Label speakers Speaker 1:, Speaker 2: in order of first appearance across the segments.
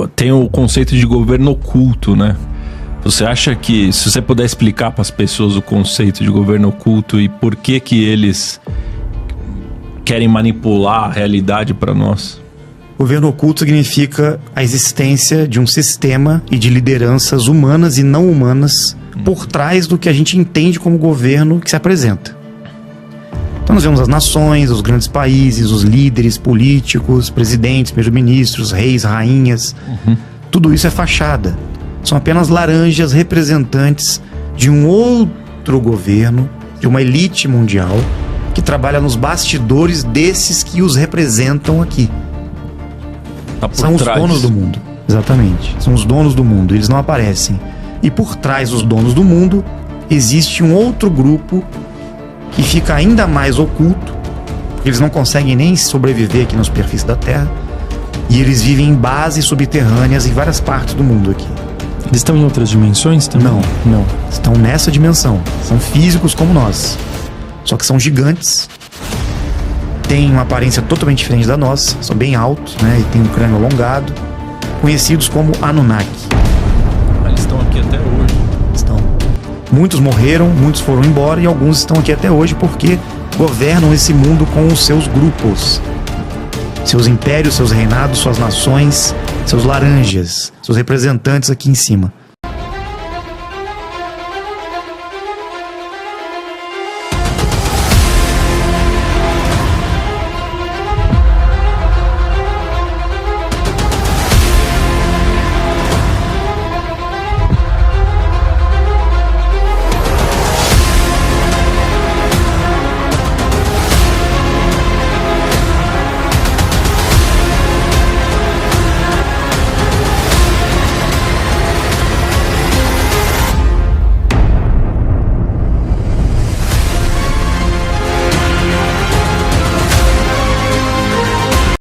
Speaker 1: tem o conceito de governo oculto, né? Você acha que, se você puder explicar para as pessoas o conceito de governo oculto e por que eles querem manipular a realidade para nós?
Speaker 2: Governo oculto significa a existência de um sistema e de lideranças humanas e não humanas por trás do que a gente entende como governo que se apresenta. Então nós vemos as nações, os grandes países, os líderes políticos, presidentes, primeiros-ministros, reis, rainhas. Tudo isso é fachada. São apenas laranjas representantes de um outro governo, de uma elite mundial, que trabalha nos bastidores desses que os representam aqui. São os donos do mundo. Exatamente. São os donos do mundo. Eles não aparecem. E por trás dos donos do mundo existe um outro grupo que fica ainda mais oculto, porque eles não conseguem nem sobreviver aqui na superfície da Terra, e eles vivem em bases subterrâneas em várias partes do mundo aqui.
Speaker 3: Eles estão em outras dimensões também?
Speaker 2: Não. Estão nessa dimensão. São físicos como nós. Só que são gigantes. Têm uma aparência totalmente diferente da nossa. São bem altos, né? E têm um crânio alongado. Conhecidos como Anunnaki.
Speaker 1: Eles estão aqui até hoje.
Speaker 2: Estão. Muitos morreram, muitos foram embora e alguns estão aqui até hoje porque governam esse mundo com os seus grupos. Seus impérios, seus reinados, suas nações, seus laranjas, seus representantes aqui em cima.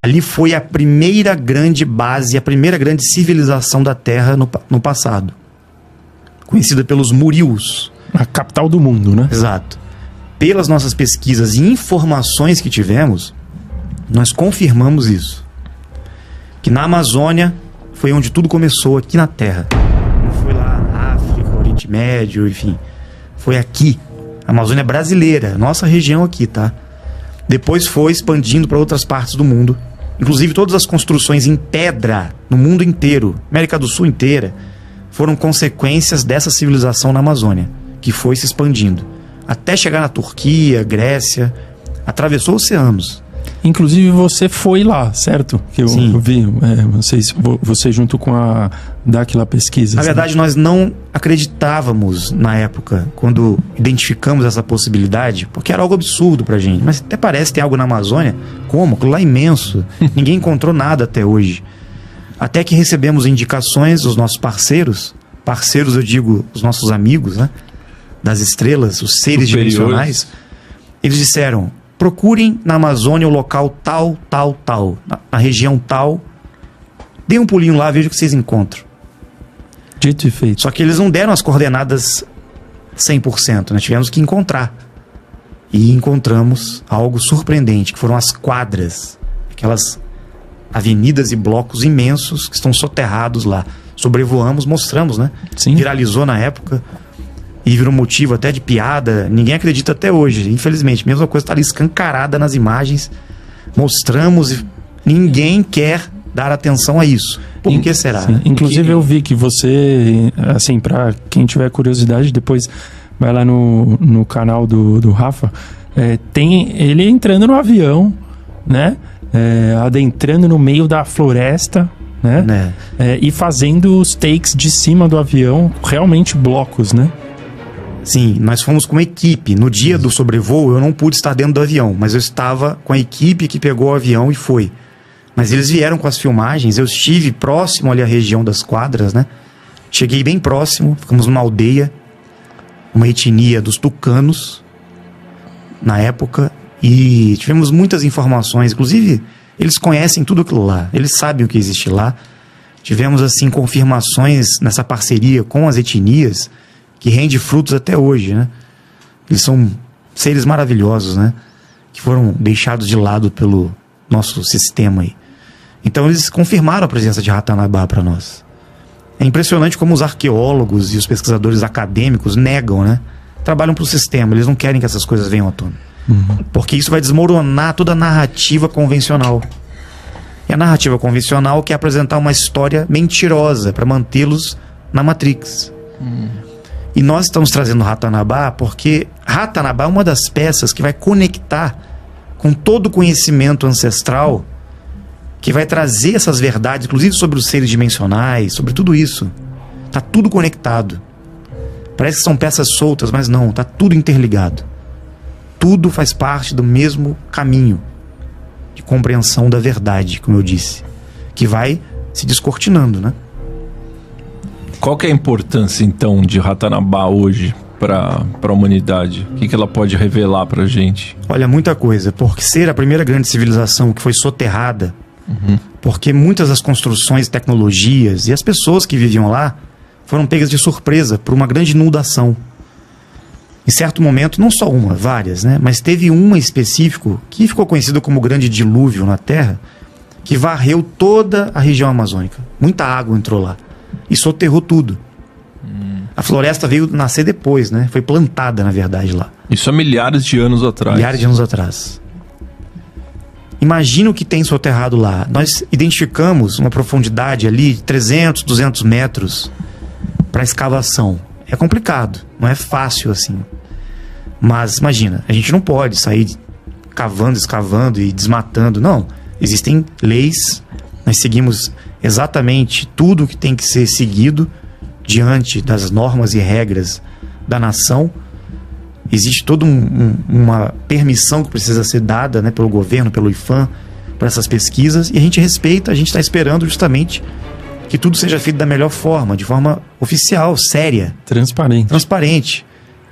Speaker 2: Ali foi a primeira grande base, a primeira grande civilização da Terra no passado. Conhecida pelos Murius.
Speaker 3: A capital do mundo, né?
Speaker 2: Exato. Pelas nossas pesquisas e informações que tivemos, nós confirmamos isso. Que na Amazônia foi onde tudo começou, aqui na Terra. Não foi lá na África, Oriente Médio, enfim. Foi aqui. A Amazônia brasileira, nossa região aqui, tá? Depois foi expandindo para outras partes do mundo. Inclusive todas as construções em pedra no mundo inteiro, América do Sul inteira, foram consequências dessa civilização na Amazônia, que foi se expandindo. Até chegar na Turquia, Grécia, atravessou oceanos.
Speaker 3: Inclusive você foi lá, certo? Que eu vi você junto com a Dáquila Pesquisa.
Speaker 2: Na verdade, nós não acreditávamos na época, quando identificamos essa possibilidade, porque era algo absurdo pra gente. Mas até parece que tem algo na Amazônia. Como? Aquilo lá é imenso. Ninguém encontrou nada até hoje. Até que recebemos indicações dos nossos parceiros. Parceiros, eu digo, os nossos amigos, né? Das estrelas, os seres dimensionais. Eles disseram: procurem na Amazônia o local tal, tal, tal, na região tal. Dê um pulinho lá, veja o que vocês encontram.
Speaker 3: Dito e feito.
Speaker 2: Só que eles não deram as coordenadas 100%, nós tivemos que encontrar. E encontramos algo surpreendente, que foram as quadras. Aquelas avenidas e blocos imensos que estão soterrados lá. Sobrevoamos, mostramos, né?
Speaker 3: Sim.
Speaker 2: Viralizou na época. E virou motivo até de piada. Ninguém acredita até hoje, infelizmente. Mesma coisa está ali escancarada nas imagens. Mostramos e ninguém quer dar atenção a isso. Por que será?
Speaker 3: Sim. Inclusive eu vi que você, assim, para quem tiver curiosidade, depois vai lá no canal do Rafa, tem ele entrando no avião, né? Adentrando no meio da floresta, né? E fazendo os takes de cima do avião, realmente blocos, né?
Speaker 2: Sim, nós fomos com uma equipe. No dia do sobrevoo, eu não pude estar dentro do avião, mas eu estava com a equipe que pegou o avião e foi. Mas eles vieram com as filmagens, eu estive próximo ali à região das quadras, né? Cheguei bem próximo, ficamos numa aldeia, uma etnia dos tucanos, na época, e tivemos muitas informações. Inclusive, eles conhecem tudo aquilo lá, eles sabem o que existe lá. Tivemos, assim, confirmações nessa parceria com as etnias, que rende frutos até hoje, né? Eles são seres maravilhosos, né? Que foram deixados de lado pelo nosso sistema aí. Então eles confirmaram a presença de Ratanabá para nós. É impressionante como os arqueólogos e os pesquisadores acadêmicos negam, né? Trabalham para o sistema, eles não querem que essas coisas venham à tona. Porque isso vai desmoronar toda a narrativa convencional. E a narrativa convencional quer apresentar uma história mentirosa para mantê-los na Matrix. E nós estamos trazendo Ratanabá porque Ratanabá é uma das peças que vai conectar com todo o conhecimento ancestral, que vai trazer essas verdades, inclusive sobre os seres dimensionais, sobre tudo isso. Tá tudo conectado. Parece que são peças soltas, mas não, tá tudo interligado. Tudo faz parte do mesmo caminho de compreensão da verdade, como eu disse, que vai se descortinando, né?
Speaker 1: Qual que é a importância, então, de Ratanabá hoje para a humanidade? O que ela pode revelar para a gente?
Speaker 2: Olha, muita coisa, porque ser a primeira grande civilização que foi soterrada, porque muitas das construções, tecnologias e as pessoas que viviam lá foram pegas de surpresa por uma grande inundação. Em certo momento, não só uma, várias, né? Mas teve uma específico que ficou conhecido como o Grande Dilúvio na Terra, que varreu toda a região amazônica. Muita água entrou lá e soterrou tudo. A floresta veio nascer depois, né? Foi plantada, na verdade, lá.
Speaker 1: Isso há milhares de anos atrás.
Speaker 2: Milhares de anos atrás. Imagina o que tem soterrado lá. Nós identificamos uma profundidade ali de 300, 200 metros para escavação. É complicado, não é fácil assim. Mas imagina, a gente não pode sair cavando, escavando e desmatando. Não, existem leis, nós seguimos exatamente tudo que tem que ser seguido diante das normas e regras da nação. Existe toda uma permissão que precisa ser dada, né, pelo governo, pelo IFAM, para essas pesquisas, e a gente respeita, a gente está esperando justamente que tudo seja feito da melhor forma, de forma oficial, séria. Transparente.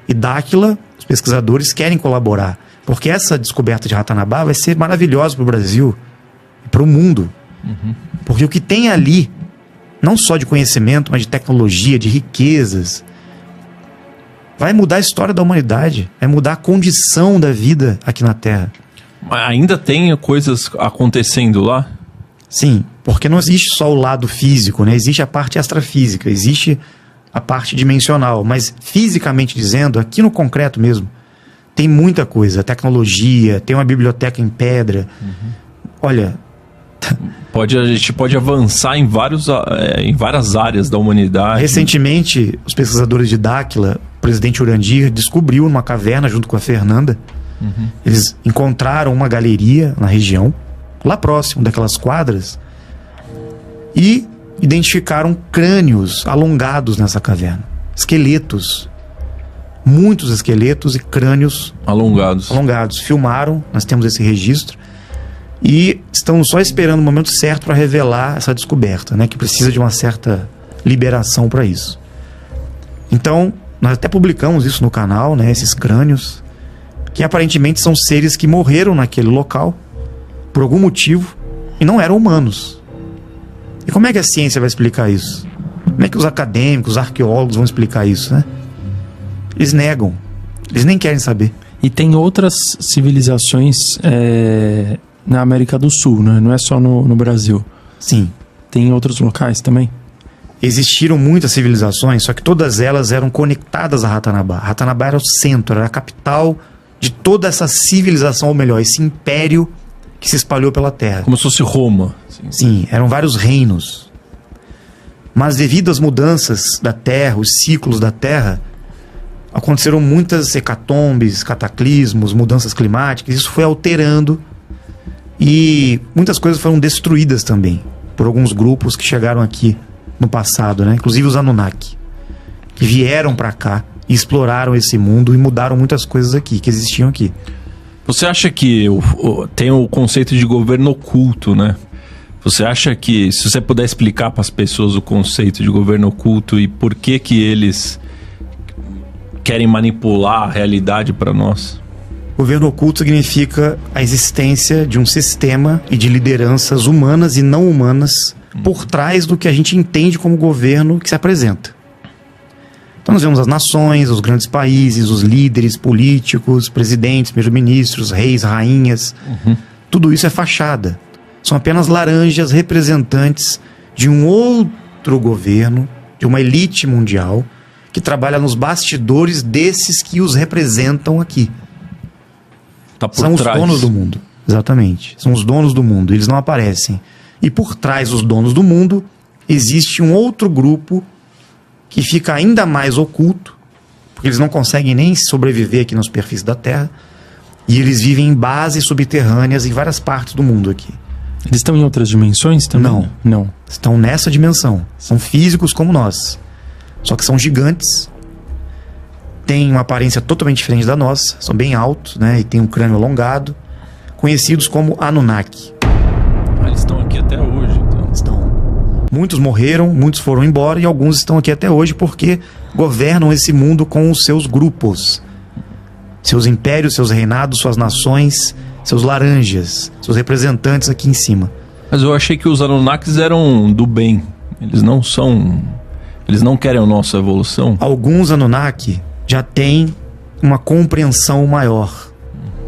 Speaker 2: E Dáquila, os pesquisadores querem colaborar, porque essa descoberta de Ratanabá vai ser maravilhosa para o Brasil e para o mundo. Porque o que tem ali, não só de conhecimento, mas de tecnologia, de riquezas, vai mudar a história da humanidade, vai mudar a condição da vida aqui na Terra.
Speaker 1: Mas ainda tem coisas acontecendo lá?
Speaker 2: Sim, porque não existe só o lado físico, né? Existe a parte extrafísica, existe a parte dimensional, mas fisicamente dizendo, aqui no concreto mesmo, tem muita coisa, tecnologia, tem uma biblioteca em pedra. Olha,
Speaker 1: a gente pode avançar em várias áreas da humanidade.
Speaker 2: Recentemente, os pesquisadores de Dáquila, o presidente Urandir descobriu numa caverna junto com a Fernanda, eles encontraram uma galeria na região, lá próximo daquelas quadras, e identificaram crânios alongados nessa caverna. Esqueletos. Muitos esqueletos e crânios alongados. Filmaram, nós temos esse registro, e estão só esperando o momento certo para revelar essa descoberta, né, que precisa de uma certa liberação para isso. Então, nós até publicamos isso no canal, né, esses crânios, que aparentemente são seres que morreram naquele local por algum motivo e não eram humanos. E como é que a ciência vai explicar isso? Como é que os acadêmicos, os arqueólogos vão explicar isso, né? Eles negam, eles nem querem saber.
Speaker 3: E tem outras civilizações na América do Sul, né? Não é só no Brasil.
Speaker 2: Sim.
Speaker 3: Tem em outros locais também?
Speaker 2: Existiram muitas civilizações, só que todas elas eram conectadas a Ratanabá. Ratanabá era o centro, era a capital de toda essa civilização, ou melhor, esse império que se espalhou pela Terra.
Speaker 1: Como se fosse Roma.
Speaker 2: Sim, eram vários reinos. Mas devido às mudanças da Terra, os ciclos da Terra, aconteceram muitas hecatombes, cataclismos, mudanças climáticas. Isso foi alterando e muitas coisas foram destruídas também por alguns grupos que chegaram aqui no passado, né? Inclusive os Anunnaki, que vieram para cá e exploraram esse mundo e mudaram muitas coisas aqui, que existiam aqui.
Speaker 1: Você acha que tem o conceito de governo oculto, né? Você acha que, se você puder explicar para as pessoas o conceito de governo oculto e por que eles querem manipular a realidade para nós?
Speaker 2: Governo oculto significa a existência de um sistema e de lideranças humanas e não humanas por trás do que a gente entende como governo que se apresenta. Então nós vemos as nações, os grandes países, os líderes políticos, presidentes, primeiros-ministros, reis, rainhas. Tudo isso é fachada. são apenas laranjas representantes de um outro governo, de uma elite mundial, que trabalha nos bastidores desses que os representam aqui.
Speaker 1: Tá por
Speaker 2: São
Speaker 1: trás.
Speaker 2: os donos do mundo. Exatamente. São os donos do mundo. Eles não aparecem. E por trás dos donos do mundo, existe um outro grupo que fica ainda mais oculto, porque eles não conseguem nem sobreviver aqui na superfície da Terra, e eles vivem em bases subterrâneas em várias partes do mundo aqui.
Speaker 3: Eles estão em outras dimensões também? Não.
Speaker 2: Estão nessa dimensão. São físicos como nós. Só que são gigantes. Têm uma aparência totalmente diferente da nossa. São bem altos, né? E têm um crânio alongado. Conhecidos como Anunnaki.
Speaker 1: Eles estão aqui até hoje, então.
Speaker 2: Estão. Muitos morreram, muitos foram embora e alguns estão aqui até hoje porque governam esse mundo com os seus grupos. Seus impérios, seus reinados, suas nações, seus laranjas, seus representantes aqui em cima.
Speaker 1: Mas eu achei que os Anunnakis eram do bem. Eles não são... Eles não querem a nossa evolução.
Speaker 2: Alguns Anunnaki já têm uma compreensão maior.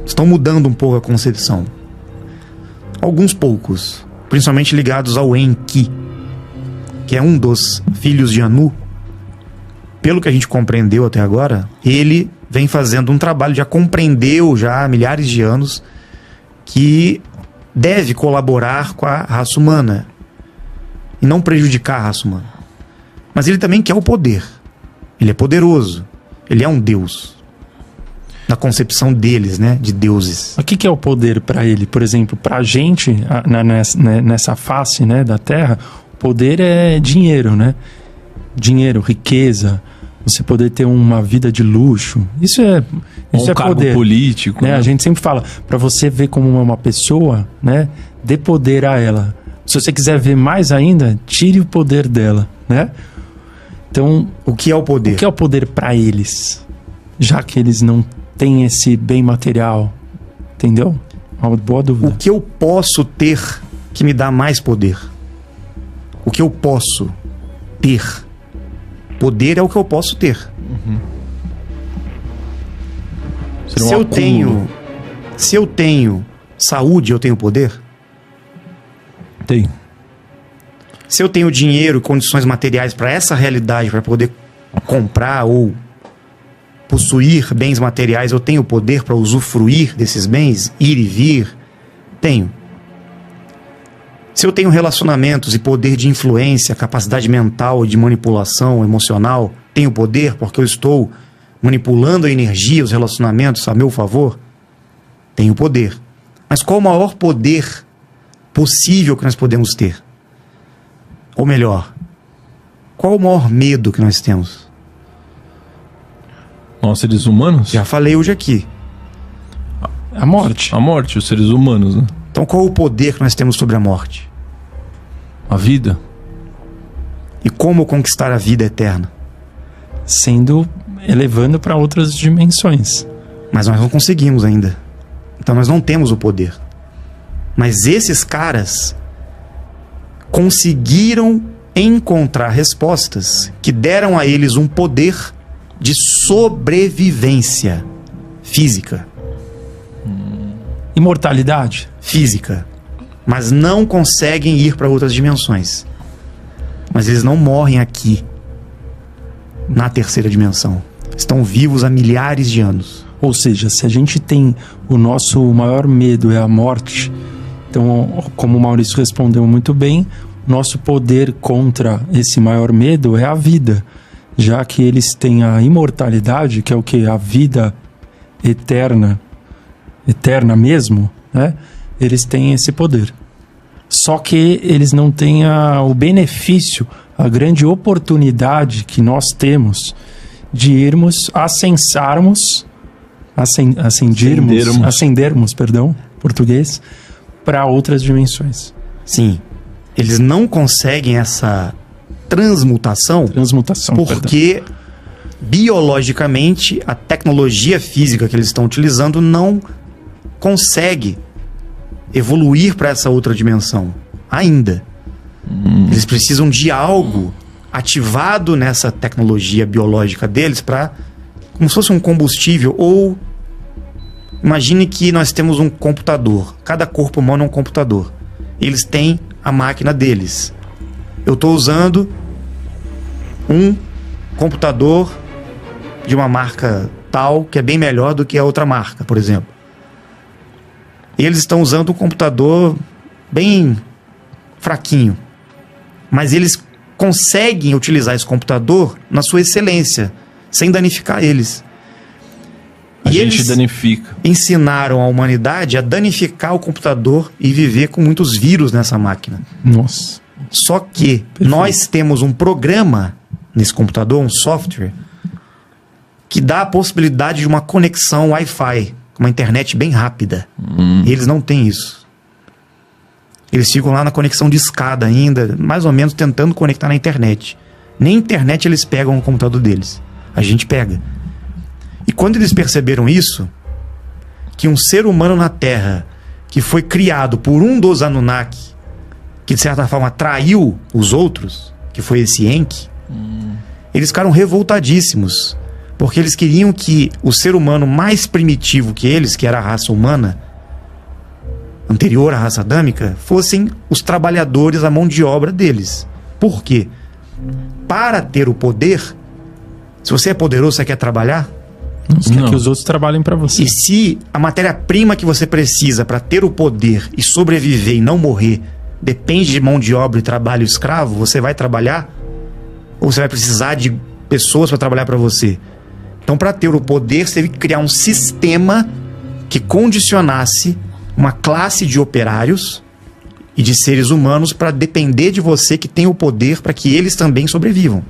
Speaker 2: Estão mudando um pouco a concepção. Alguns poucos, principalmente ligados ao Enki, que é um dos filhos de Anu. Pelo que a gente compreendeu até agora, ele vem fazendo um trabalho, já compreendeu já há milhares de anos, que deve colaborar com a raça humana e não prejudicar a raça humana. Mas ele também quer o poder. Ele é poderoso. Ele é um deus. Na concepção deles, né? De deuses.
Speaker 3: O que é o poder para ele? Por exemplo, para a gente, nessa face, né, da Terra, o poder é dinheiro, né? Dinheiro, riqueza, você poder ter uma vida de luxo. Isso é
Speaker 1: cargo
Speaker 3: poder
Speaker 1: político.
Speaker 3: né?
Speaker 1: Né?
Speaker 3: A gente sempre fala, para você ver como uma pessoa, né, dê poder a ela. Se você quiser ver mais ainda, tire o poder dela, né? Então,
Speaker 2: o que é o poder?
Speaker 3: O que é o poder para eles? Já que eles não têm esse bem material, entendeu? Uma boa dúvida.
Speaker 2: O que eu posso ter que me dá mais poder? O que eu posso ter? Poder é o que eu posso ter.
Speaker 1: Uhum.
Speaker 2: Se eu tenho saúde, eu tenho poder?
Speaker 1: Tem.
Speaker 2: Se eu tenho dinheiro e condições materiais para essa realidade, para poder comprar ou possuir bens materiais, eu tenho poder para usufruir desses bens, ir e vir? Tenho. Se eu tenho relacionamentos e poder de influência, capacidade mental de manipulação emocional, tenho poder porque eu estou manipulando a energia, os relacionamentos a meu favor? Tenho poder. Mas qual o maior poder possível que nós podemos ter? Ou melhor, qual o maior medo que nós temos?
Speaker 1: Nós, seres humanos?
Speaker 2: Já falei hoje aqui.
Speaker 3: A morte.
Speaker 1: A morte, os seres humanos, né?
Speaker 2: Então qual o poder que nós temos sobre a morte?
Speaker 1: A vida.
Speaker 2: E como conquistar a vida eterna?
Speaker 3: Elevando para outras dimensões.
Speaker 2: Mas nós não conseguimos ainda. Então nós não temos o poder. Mas esses caras conseguiram encontrar respostas que deram a eles um poder de sobrevivência física.
Speaker 3: Imortalidade?
Speaker 2: Física. Mas não conseguem ir para outras dimensões. Mas eles não morrem aqui, na terceira dimensão. Estão vivos há milhares de anos.
Speaker 3: Ou seja, se a gente tem o nosso maior medo é a morte, então, como o Maurício respondeu muito bem, nosso poder contra esse maior medo é a vida, já que eles têm a imortalidade, que é o que? A vida eterna mesmo, né? Eles têm esse poder. Só que eles não têm o benefício, a grande oportunidade que nós temos de irmos ascendermos, português, para outras dimensões.
Speaker 2: Sim. Eles não conseguem essa transmutação porque biologicamente a tecnologia física que eles estão utilizando não consegue evoluir para essa outra dimensão ainda. Eles precisam de algo ativado nessa tecnologia biológica deles para, como se fosse um combustível. Ou imagine que nós temos um computador. Cada corpo humano é um computador. eles têm a máquina deles. Eu estou usando um computador de uma marca tal que é bem melhor do que a outra marca, por exemplo. Eles estão usando um computador bem fraquinho, mas eles conseguem utilizar esse computador na sua excelência, sem danificar eles.
Speaker 1: A gente danifica.
Speaker 2: Ensinaram a humanidade a danificar o computador e viver com muitos vírus nessa máquina.
Speaker 3: Nossa.
Speaker 2: Só que nós temos um programa nesse computador, um software, que dá a possibilidade de uma conexão Wi-Fi, uma internet bem rápida. E eles não têm isso. Eles ficam lá na conexão de escada ainda, mais ou menos tentando conectar na internet. Nem internet eles pegam no computador deles. A gente pega. E quando eles perceberam isso, que um ser humano na Terra, que foi criado por um dos Anunnaki, que de certa forma traiu os outros, que foi esse Enki, eles ficaram revoltadíssimos, porque eles queriam que o ser humano mais primitivo que eles, que era a raça humana, anterior à raça adâmica, fossem os trabalhadores, a mão de obra deles. Por quê? Para ter o poder, se você é poderoso, você quer trabalhar?
Speaker 3: Você quer que os outros trabalhem para você.
Speaker 2: E se a matéria-prima que você precisa para ter o poder e sobreviver e não morrer depende de mão de obra e trabalho escravo, você vai trabalhar? Ou você vai precisar de pessoas para trabalhar para você? Então, para ter o poder, você teve que criar um sistema que condicionasse uma classe de operários e de seres humanos para depender de você, que tem o poder, para que eles também sobrevivam.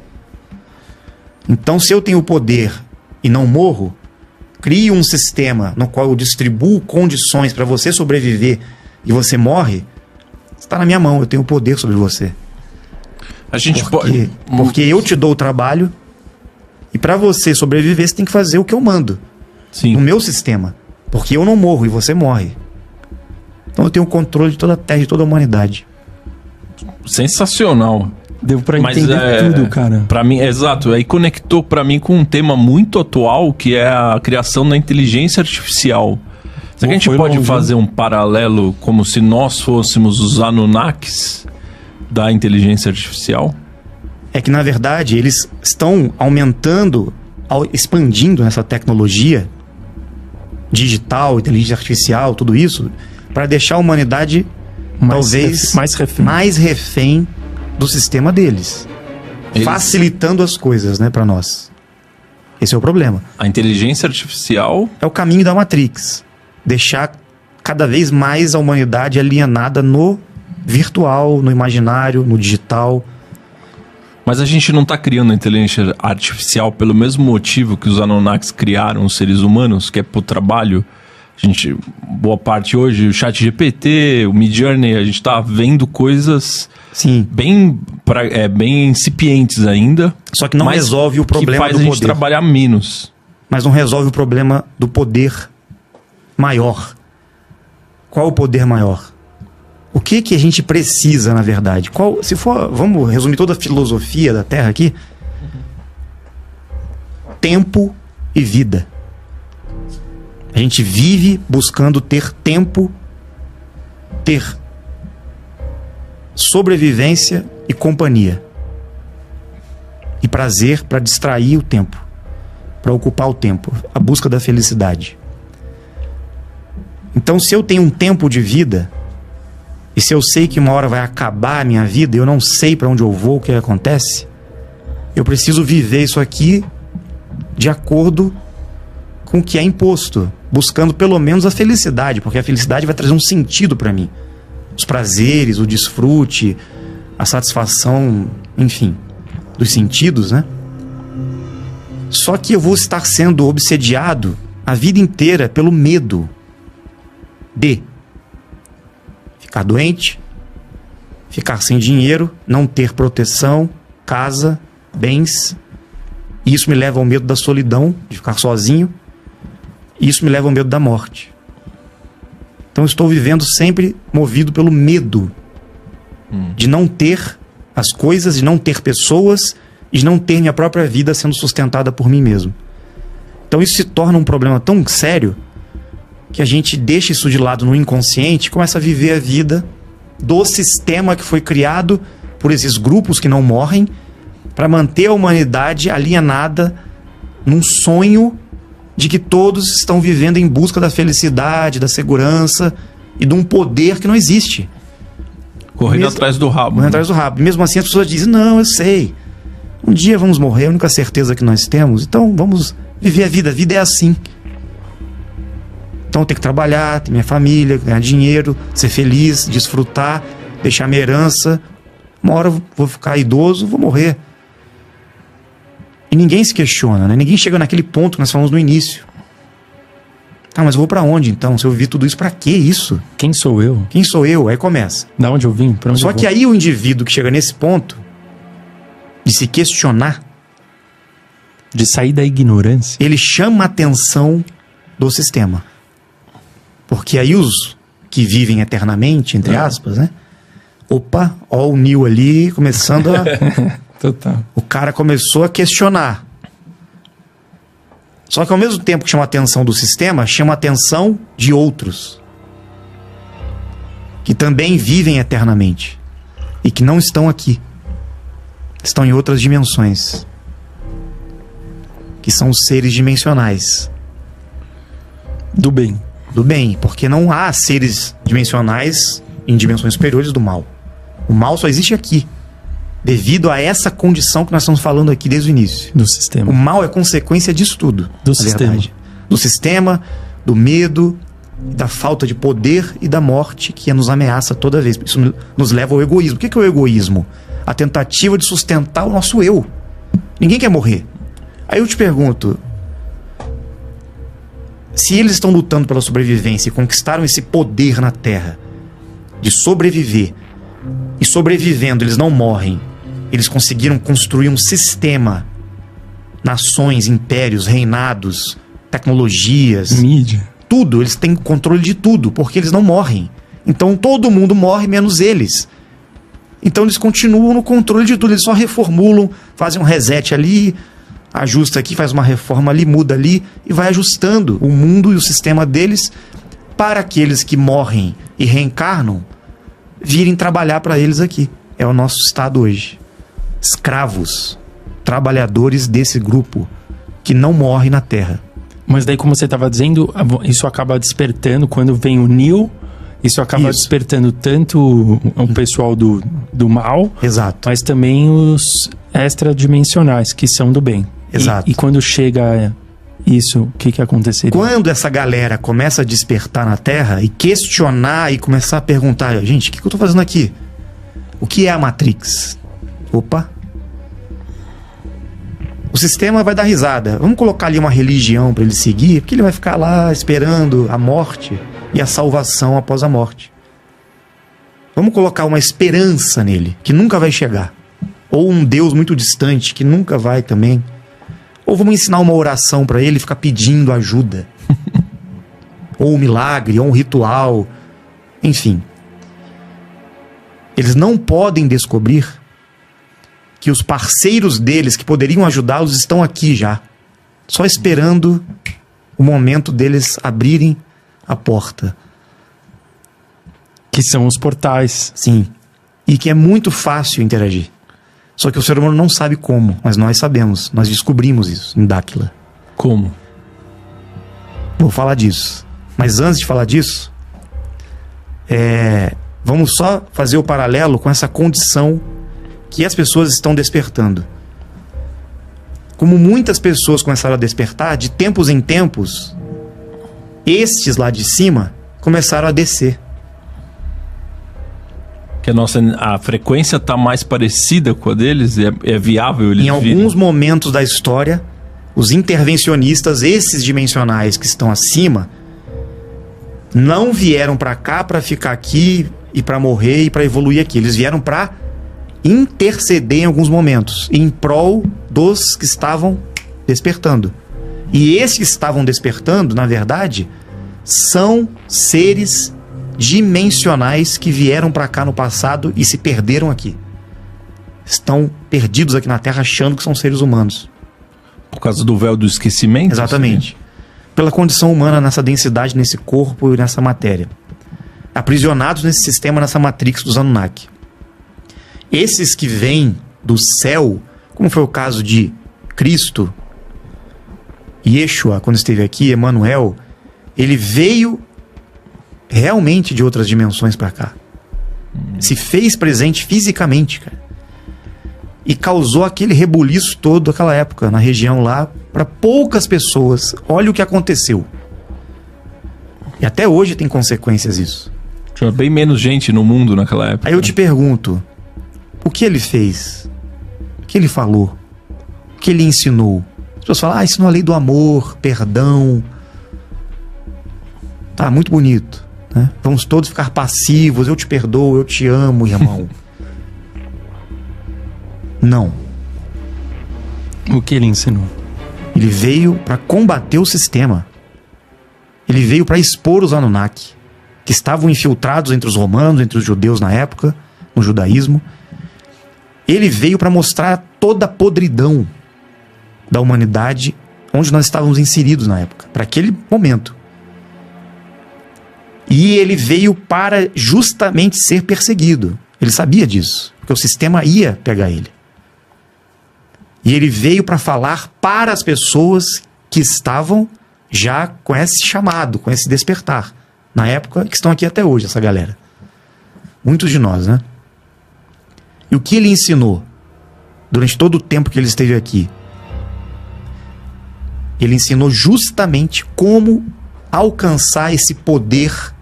Speaker 2: Então, se eu tenho o poder e não morro, crio um sistema no qual eu distribuo condições para você sobreviver e você morre, está na minha mão, eu tenho o poder sobre você.
Speaker 1: A gente
Speaker 2: Porque eu te dou o trabalho e para você sobreviver você tem que fazer o que eu mando.
Speaker 1: Sim.
Speaker 2: No meu sistema. Porque eu não morro e você morre. Então eu tenho o controle de toda a Terra, de toda a humanidade.
Speaker 1: Sensacional.
Speaker 3: Deu pra entender tudo, cara.
Speaker 1: Pra mim, exato. Aí conectou pra mim com um tema muito atual, que é a criação da inteligência artificial. Será que a gente pode fazer um paralelo como se nós fôssemos os Anunnakis da inteligência artificial?
Speaker 2: É que, na verdade, eles estão aumentando, expandindo essa tecnologia digital, inteligência artificial, tudo isso, para deixar a humanidade talvez mais refém do sistema deles. Facilitando as coisas, né, para nós. Esse é o problema.
Speaker 1: A inteligência artificial
Speaker 2: é o caminho da Matrix. Deixar cada vez mais a humanidade alienada no virtual, no imaginário, no digital.
Speaker 1: Mas a gente não está criando a inteligência artificial pelo mesmo motivo que os Anunnakis criaram os seres humanos, que é pro trabalho. A gente, boa parte hoje, o ChatGPT, o Midjourney, a gente está vendo coisas bem incipientes ainda.
Speaker 2: Só que não resolve o problema do poder.
Speaker 1: Que faz a gente trabalhar menos.
Speaker 2: Mas não resolve o problema do poder maior. Qual o poder maior? O que a gente precisa, na verdade? Vamos resumir toda a filosofia da Terra aqui? Tempo e vida. A gente vive buscando ter tempo, ter sobrevivência e companhia. E prazer para distrair o tempo, para ocupar o tempo, a busca da felicidade. Então, se eu tenho um tempo de vida, e se eu sei que uma hora vai acabar a minha vida e eu não sei para onde eu vou, o que acontece, eu preciso viver isso aqui de acordo com o que é imposto, buscando pelo menos a felicidade, porque a felicidade vai trazer um sentido para mim. Os prazeres, o desfrute, a satisfação, enfim, dos sentidos, né? Só que eu vou estar sendo obsediado a vida inteira pelo medo de ficar doente, ficar sem dinheiro, não ter proteção, casa, bens. E isso me leva ao medo da solidão, de ficar sozinho. E isso me leva ao medo da morte. Então eu estou vivendo sempre movido pelo medo de não ter as coisas, de não ter pessoas e de não ter minha própria vida sendo sustentada por mim mesmo. Então isso se torna um problema tão sério que a gente deixa isso de lado no inconsciente e começa a viver a vida do sistema que foi criado por esses grupos que não morrem para manter a humanidade alienada num sonho de que todos estão vivendo em busca da felicidade, da segurança e de um poder que não existe.
Speaker 1: Correndo atrás do rabo.
Speaker 2: Correndo atrás do rabo. E mesmo assim as pessoas dizem, não, eu sei. Um dia vamos morrer, a única certeza que nós temos. Então vamos viver a vida. A vida é assim. Então eu tenho que trabalhar, ter minha família, ganhar dinheiro, ser feliz, desfrutar, deixar minha herança. Uma hora eu vou ficar idoso, vou morrer. E ninguém se questiona, né? Ninguém chega naquele ponto que nós falamos no início. Ah, mas eu vou pra onde então? Se eu vivi tudo isso, pra que isso?
Speaker 3: Quem sou eu?
Speaker 2: Quem sou eu? Aí começa.
Speaker 3: Da onde eu vim? Pra onde
Speaker 2: Só
Speaker 3: eu
Speaker 2: que
Speaker 3: vou?
Speaker 2: aí o indivíduo que chega nesse ponto de se questionar,
Speaker 3: De sair da ignorância.
Speaker 2: ele chama a atenção do sistema. Porque aí os que vivem eternamente, entre aspas, né? Opa, ó o Neo ali começando a...
Speaker 3: Total.
Speaker 2: O cara começou a questionar. Só que ao mesmo tempo que chama a atenção do sistema, chama a atenção de outros. Que também vivem eternamente. E que não estão aqui. Estão em outras dimensões. Que são os seres dimensionais.
Speaker 3: Do bem.
Speaker 2: Do bem, porque não há seres dimensionais em dimensões superiores do mal. O mal só existe aqui. Devido a essa condição que nós estamos falando aqui desde o início.
Speaker 3: Do sistema.
Speaker 2: O mal é consequência disso tudo.
Speaker 3: Do
Speaker 2: na
Speaker 3: sistema.
Speaker 2: verdade. Do sistema, do medo, da falta de poder e da morte que nos ameaça toda vez. Isso nos leva ao egoísmo. O que é o egoísmo? A tentativa de sustentar o nosso eu. Ninguém quer morrer. Aí eu te pergunto, se eles estão lutando pela sobrevivência e conquistaram esse poder na Terra de sobreviver, e sobrevivendo eles não morrem, eles conseguiram construir um sistema, nações, impérios, reinados, tecnologias,
Speaker 3: Mídia.
Speaker 2: tudo, eles têm controle de tudo, porque eles não morrem. Então todo mundo morre menos eles. Então eles continuam no controle de tudo, eles só reformulam, fazem um reset ali, ajusta aqui, faz uma reforma ali, muda ali e vai ajustando o mundo e o sistema deles para aqueles que morrem e reencarnam virem trabalhar para eles aqui. É o nosso estado hoje. Escravos, trabalhadores desse grupo que não morre na Terra.
Speaker 3: Mas daí, como você estava dizendo, isso acaba despertando quando vem o Neo. Isso acaba
Speaker 2: Isso.
Speaker 3: despertando tanto o pessoal do mal,
Speaker 2: Exato.
Speaker 3: mas também os extradimensionais, que são do bem.
Speaker 2: Exato.
Speaker 3: E quando chega isso, o que aconteceria?
Speaker 2: Quando essa galera começa a despertar na Terra e questionar e começar a perguntar, gente, o que eu tô fazendo aqui? O que é a Matrix? Opa. O sistema vai dar risada. Vamos colocar ali uma religião para ele seguir, porque ele vai ficar lá esperando a morte e a salvação após a morte. Vamos colocar uma esperança nele, que nunca vai chegar. Ou um Deus muito distante, que nunca vai também. Ou vamos ensinar uma oração para ele ficar pedindo ajuda. Ou um milagre, ou um ritual. Enfim. Eles não podem descobrir que os parceiros deles que poderiam ajudá-los estão aqui já. Só esperando o momento deles abrirem a porta.
Speaker 3: Que são os portais.
Speaker 2: Sim. E que é muito fácil interagir. Só que o ser humano não sabe como, mas nós sabemos. Nós descobrimos isso em Dáquila.
Speaker 1: Como?
Speaker 2: Vou falar disso. Mas antes de falar disso, vamos só fazer o paralelo com essa condição que as pessoas estão despertando. Como muitas pessoas começaram a despertar, de tempos em tempos, estes lá de cima começaram a descer.
Speaker 1: Que a frequência tá mais parecida com a deles? É viável eles
Speaker 2: Em
Speaker 1: virem?
Speaker 2: alguns momentos da história, os intervencionistas, esses dimensionais que estão acima, não vieram para cá para ficar aqui e para morrer e para evoluir aqui. Eles vieram para interceder em alguns momentos em prol dos que estavam despertando. E esses que estavam despertando, na verdade, são seres dimensionais que vieram para cá no passado e se perderam aqui. Estão perdidos aqui na Terra achando que são seres humanos.
Speaker 1: Por causa do véu do esquecimento?
Speaker 2: Exatamente. Pela condição humana nessa densidade, nesse corpo e nessa matéria. aprisionados nesse sistema, nessa matrix dos Anunnaki. Esses que vêm do céu, como foi o caso de Cristo, Yeshua, quando esteve aqui, Emmanuel, ele veio realmente de outras dimensões para cá. Se fez presente fisicamente, cara. E causou aquele rebuliço todo daquela época, na região lá, para poucas pessoas. Olha o que aconteceu. E até hoje tem consequências isso.
Speaker 1: Tinha bem menos gente no mundo naquela época.
Speaker 2: Aí eu te pergunto, o que ele fez? O que ele falou? O que ele ensinou? As pessoas falam, ensinou a lei do amor, perdão. Tá, muito bonito, né? Vamos todos ficar passivos, eu te perdoo, eu te amo, irmão. Não.
Speaker 3: O que ele ensinou?
Speaker 2: Ele veio para combater o sistema. Ele veio para expor os Anunnaki, que estavam infiltrados entre os romanos, entre os judeus na época, no judaísmo. Ele veio para mostrar toda a podridão da humanidade onde nós estávamos inseridos na época, para aquele momento. E ele veio para justamente ser perseguido. Ele sabia disso, porque o sistema ia pegar ele. E ele veio para falar para as pessoas que estavam já com esse chamado, com esse despertar. Na época, que estão aqui até hoje, essa galera. Muitos de nós, né? E o que ele ensinou durante todo o tempo que ele esteve aqui? Ele ensinou justamente como alcançar esse poder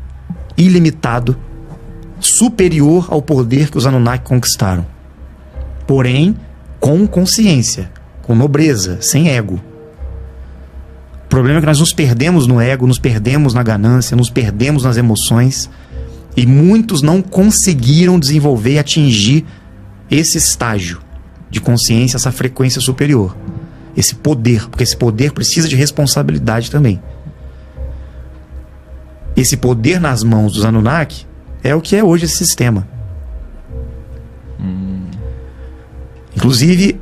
Speaker 2: ilimitado, superior ao poder que os Anunnaki conquistaram. Porém, com consciência, com nobreza, sem ego. O problema é que nós nos perdemos no ego, nos perdemos na ganância, nos perdemos nas emoções, e muitos não conseguiram desenvolver e atingir esse estágio de consciência, essa frequência superior, esse poder, porque esse poder precisa de responsabilidade também. Esse poder nas mãos dos Anunnaki é o que é hoje esse sistema. Inclusive,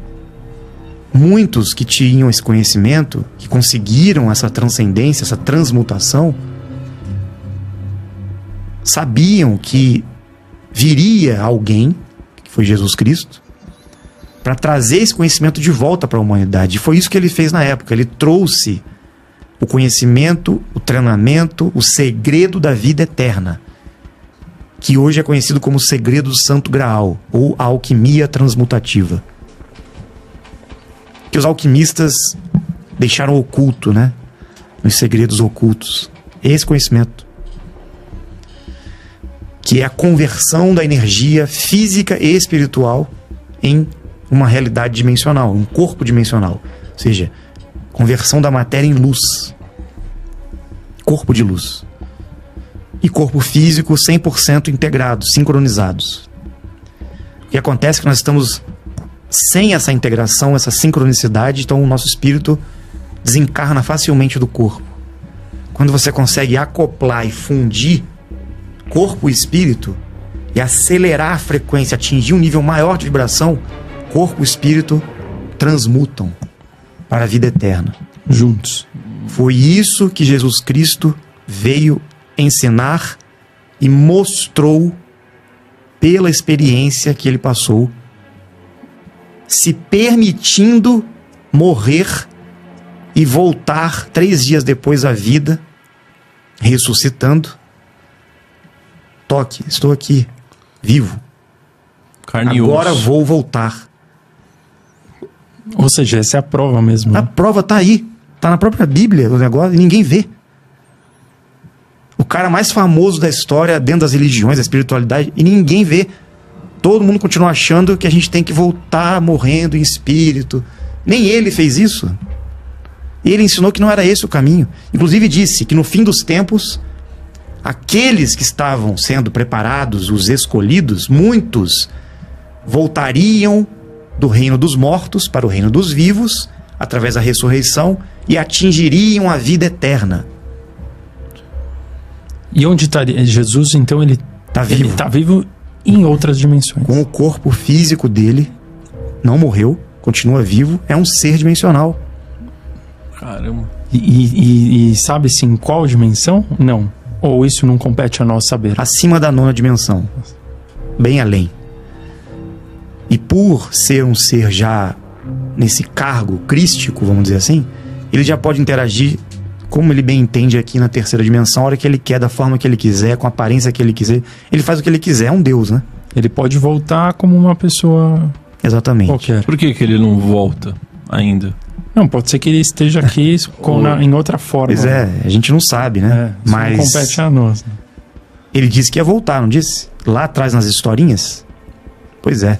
Speaker 2: muitos que tinham esse conhecimento, que conseguiram essa transcendência, essa transmutação, sabiam que viria alguém, que foi Jesus Cristo, para trazer esse conhecimento de volta para a humanidade. E foi isso que ele fez na época. Ele trouxe o conhecimento, o treinamento, o segredo da vida eterna, que hoje é conhecido como o segredo do Santo Graal, ou a alquimia transmutativa. Que os alquimistas deixaram oculto, né? Nos segredos ocultos. Esse conhecimento. Que é a conversão da energia física e espiritual em uma realidade dimensional, um corpo dimensional. Ou seja, conversão da matéria em luz. Corpo de luz. E corpo físico 100% integrados, sincronizados. O que acontece é que nós estamos sem essa integração, essa sincronicidade, então o nosso espírito desencarna facilmente do corpo. Quando você consegue acoplar e fundir corpo e espírito e acelerar a frequência, atingir um nível maior de vibração, corpo e espírito transmutam para a vida eterna.
Speaker 3: Juntos.
Speaker 2: Foi isso que Jesus Cristo veio ensinar e mostrou pela experiência que ele passou, se permitindo morrer e voltar 3 dias depois à vida, ressuscitando. Toque, estou aqui, vivo.
Speaker 1: Carne e
Speaker 2: Agora
Speaker 1: osso.
Speaker 2: vou voltar.
Speaker 3: Ou seja, essa é a prova mesmo.
Speaker 2: A
Speaker 3: Né?
Speaker 2: prova tá aí, tá na própria Bíblia o negócio, e ninguém vê. O cara mais famoso da história, dentro das religiões, da espiritualidade, e ninguém vê. Todo mundo continua achando que a gente tem que voltar morrendo em espírito. Nem ele fez isso. Ele ensinou que não era esse o caminho. Inclusive disse que no fim dos tempos, aqueles que estavam sendo preparados, os escolhidos, muitos voltariam do reino dos mortos para o reino dos vivos, através da ressurreição, e atingiriam a vida eterna.
Speaker 3: E onde estaria Jesus? Então ele
Speaker 2: Tá vivo.
Speaker 3: Ele está vivo em outras dimensões.
Speaker 2: Com o corpo físico dele, não morreu, continua vivo, é um ser dimensional.
Speaker 1: Caramba.
Speaker 3: E sabe-se em qual dimensão? Não. Ou isso não compete a nós saber?
Speaker 2: Acima da 9ª dimensão. Bem além. E por ser um ser já nesse cargo crístico, vamos dizer assim, ele já pode interagir como ele bem entende aqui na 3ª dimensão, a hora que ele quer, da forma que ele quiser, com a aparência que ele quiser. Ele faz o que ele quiser, é um deus, né?
Speaker 3: Ele pode voltar como uma pessoa
Speaker 2: Exatamente.
Speaker 3: qualquer.
Speaker 1: Por que ele não volta ainda?
Speaker 3: Não, pode ser que ele esteja aqui em outra forma.
Speaker 2: Pois é, a gente não sabe, né?
Speaker 3: Isso não compete a nós. Né?
Speaker 2: Ele disse que ia voltar, não disse? Lá atrás nas historinhas? Pois é.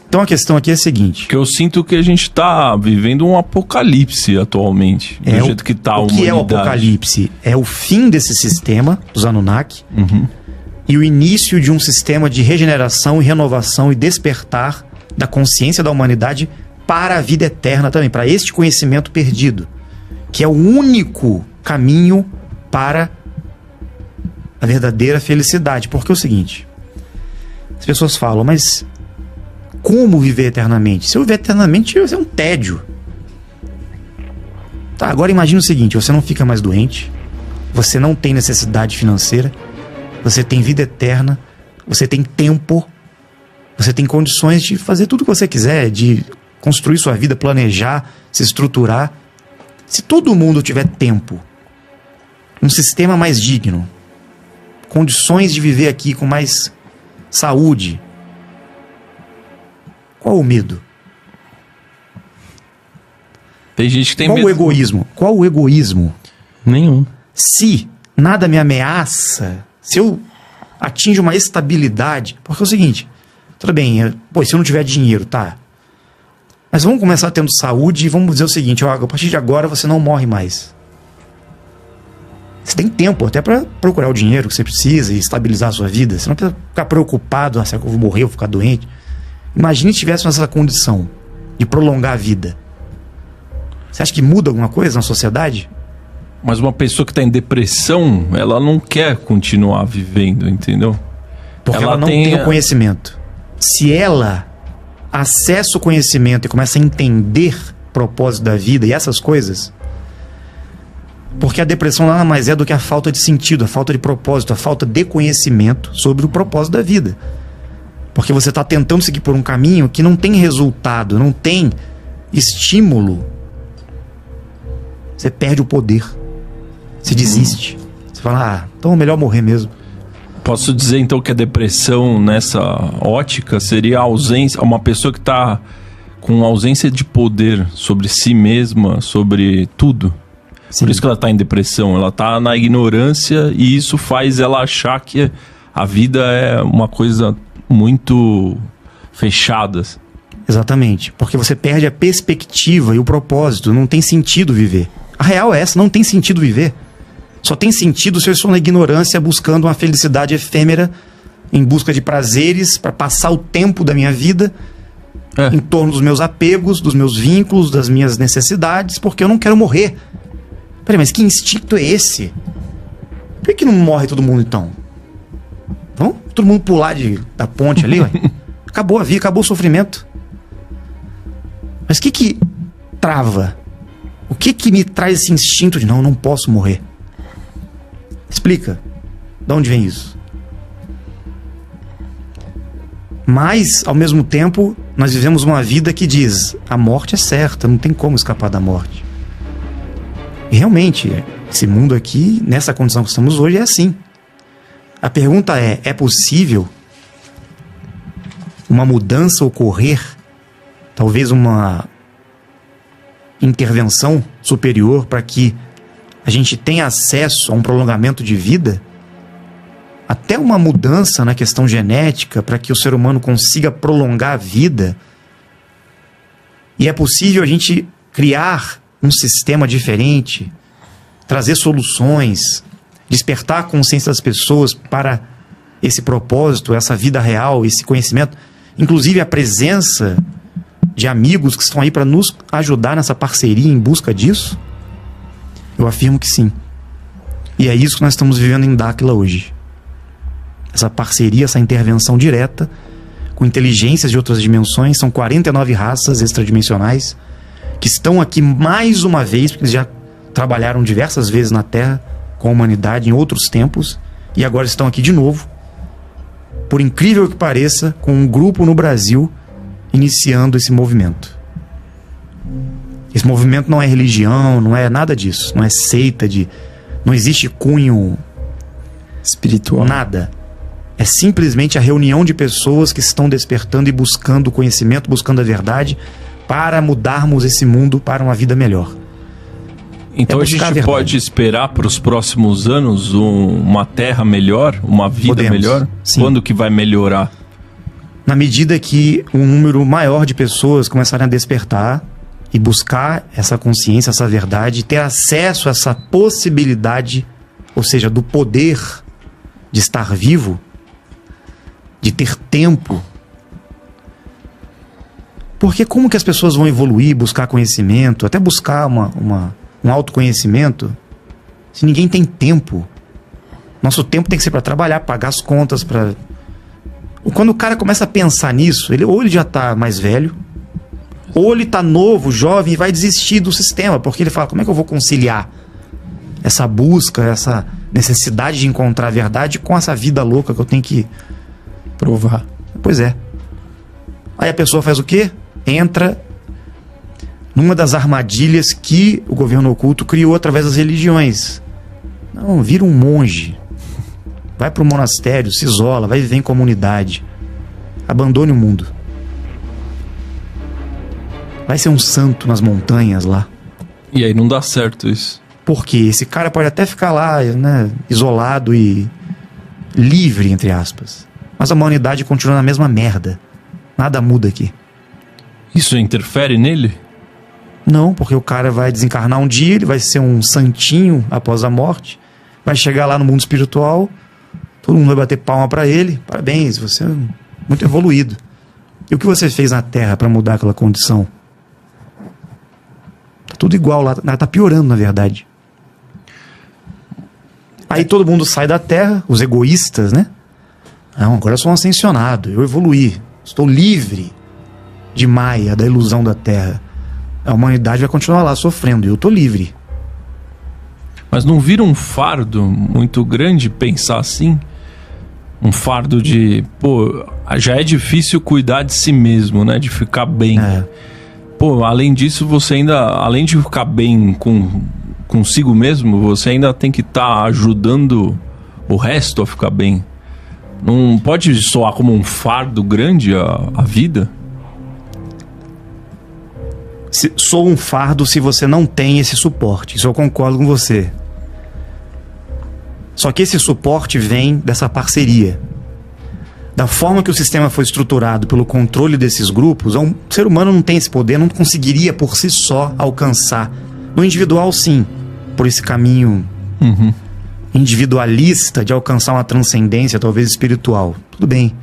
Speaker 2: Então a questão aqui é a seguinte.
Speaker 1: Que eu sinto que a gente tá vivendo um apocalipse atualmente. Do jeito que tá a humanidade.
Speaker 2: O que é o apocalipse? É o fim desse sistema, dos Anunnaki, e o início de um sistema de regeneração e renovação e despertar da consciência da humanidade para a vida eterna também, para este conhecimento perdido, que é o único caminho para a verdadeira felicidade. Porque é o seguinte, as pessoas falam, mas como viver eternamente? Se eu viver eternamente, vai ser um tédio. Tá, agora imagina o seguinte, você não fica mais doente, você não tem necessidade financeira, você tem vida eterna, você tem tempo, você tem condições de fazer tudo o que você quiser, de construir sua vida, planejar, se estruturar. Se todo mundo tiver tempo, um sistema mais digno, condições de viver aqui com mais saúde, qual o medo?
Speaker 1: Tem gente que tem
Speaker 2: Qual
Speaker 1: medo.
Speaker 2: o egoísmo? Qual o egoísmo?
Speaker 3: Nenhum.
Speaker 2: Se nada me ameaça, se eu atinjo uma estabilidade... Porque é o seguinte, tudo bem, se eu não tiver dinheiro, tá. Mas vamos começar tendo saúde e vamos dizer o seguinte, ó, a partir de agora você não morre mais. Você tem tempo até para procurar o dinheiro que você precisa e estabilizar a sua vida. Você não precisa ficar preocupado, será que eu vou morrer, eu vou ficar doente? Imagine se tivesse essa condição de prolongar a vida. Você acha que muda alguma coisa na sociedade?
Speaker 1: Mas uma pessoa que tá em depressão, ela não quer continuar vivendo, entendeu?
Speaker 2: Porque ela não tem o conhecimento. Se ela acessa o conhecimento e começa a entender o propósito da vida e essas coisas, porque a depressão nada mais é do que a falta de sentido, a falta de propósito, a falta de conhecimento sobre o propósito da vida. Porque você está tentando seguir por um caminho que não tem resultado, não tem estímulo. Você perde o poder. Você desiste. Você fala, então é melhor morrer mesmo.
Speaker 1: Posso dizer então que a depressão nessa ótica seria a ausência, uma pessoa que está com ausência de poder sobre si mesma, sobre tudo.
Speaker 2: Sim.
Speaker 1: Por isso que ela está em depressão, ela está na ignorância e isso faz ela achar que a vida é uma coisa muito fechada.
Speaker 2: Exatamente, porque você perde a perspectiva e o propósito, não tem sentido viver. A real é essa, não tem sentido viver. Só tem sentido se eu estou na ignorância buscando uma felicidade efêmera, em busca de prazeres, para passar o tempo da minha vida em torno dos meus apegos, dos meus vínculos, das minhas necessidades, porque eu não quero morrer. Peraí, mas que instinto é esse? Por que não morre todo mundo então? Vamos todo mundo pular da ponte ali, ué? Acabou a vida, acabou o sofrimento. Mas o que trava? O que me traz esse instinto de não posso morrer? Explica. De onde vem isso? Mas, ao mesmo tempo, nós vivemos uma vida que diz, a morte é certa, não tem como escapar da morte. E realmente, esse mundo aqui, nessa condição que estamos hoje, é assim. A pergunta é possível uma mudança ocorrer? Talvez uma intervenção superior para que a gente tenha acesso a um prolongamento de vida? Até uma mudança na questão genética para que o ser humano consiga prolongar a vida? E é possível a gente criar um sistema diferente, trazer soluções, despertar a consciência das pessoas para esse propósito, essa vida real, esse conhecimento, inclusive a presença de amigos que estão aí para nos ajudar nessa parceria em busca disso? Eu afirmo que sim. E é isso que nós estamos vivendo em Dáquila hoje. Essa parceria, essa intervenção direta com inteligências de outras dimensões. São 49 raças extradimensionais que estão aqui mais uma vez, porque eles já trabalharam diversas vezes na Terra com a humanidade em outros tempos e agora estão aqui de novo, por incrível que pareça, com um grupo no Brasil iniciando esse movimento. Esse movimento não é religião, não é nada disso, não é seita, não existe cunho
Speaker 3: espiritual,
Speaker 2: nada. É simplesmente a reunião de pessoas que estão despertando e buscando o conhecimento, buscando a verdade, para mudarmos esse mundo para uma vida melhor.
Speaker 1: Então a gente pode esperar para os próximos anos uma terra melhor, uma vida melhor?
Speaker 2: Sim.
Speaker 1: Quando que vai melhorar?
Speaker 2: Na medida que um número maior de pessoas começarem a despertar e buscar essa consciência, essa verdade, ter acesso a essa possibilidade, ou seja, do poder de estar vivo, de ter tempo. Porque como que as pessoas vão evoluir, buscar conhecimento, até buscar um autoconhecimento, se ninguém tem tempo? Nosso tempo tem que ser para trabalhar, pagar as contas, para... Quando o cara começa a pensar nisso, ou ele já está mais velho, ou ele está novo, jovem, e vai desistir do sistema, porque ele fala, como é que eu vou conciliar essa busca, essa necessidade de encontrar a verdade com essa vida louca que eu tenho que
Speaker 3: provar?
Speaker 2: Pois é. Aí a pessoa faz o quê? Entra numa das armadilhas que o governo oculto criou através das religiões. Não, vira um monge. Vai para o monastério, se isola, vai viver em comunidade. Abandone o mundo. Vai ser um santo nas montanhas lá.
Speaker 1: E aí não dá certo isso.
Speaker 2: Porque esse cara pode até ficar lá, né, isolado e livre, entre aspas. Mas a humanidade continua na mesma merda. Nada muda aqui.
Speaker 1: Isso interfere nele?
Speaker 2: Não, porque o cara vai desencarnar um dia, ele vai ser um santinho após a morte, vai chegar lá no mundo espiritual, todo mundo vai bater palma pra ele. Parabéns, você é muito evoluído. E o que você fez na Terra pra mudar aquela condição? Tá tudo igual lá, tá piorando, na verdade. Aí todo mundo sai da Terra, os egoístas, né? Não, agora eu sou um ascensionado, eu evoluí, estou livre de Maia, da ilusão da Terra. A humanidade vai continuar lá sofrendo e eu tô livre.
Speaker 1: Mas não vira um fardo muito grande pensar assim? Um fardo de, pô, já é difícil cuidar de si mesmo, né? De ficar bem. Pô, além disso, você ainda, além de ficar bem consigo mesmo, você ainda tem que estar ajudando o resto a ficar bem. Não pode soar como um fardo grande a vida?
Speaker 2: Sou um fardo se você não tem esse suporte. Isso eu concordo com você. Só que esse suporte vem dessa parceria. Da forma que o sistema foi estruturado pelo controle desses grupos, o ser humano não tem esse poder, não conseguiria por si só alcançar. No individual, sim, por esse caminho individualista de alcançar uma transcendência, talvez espiritual. Tudo bem.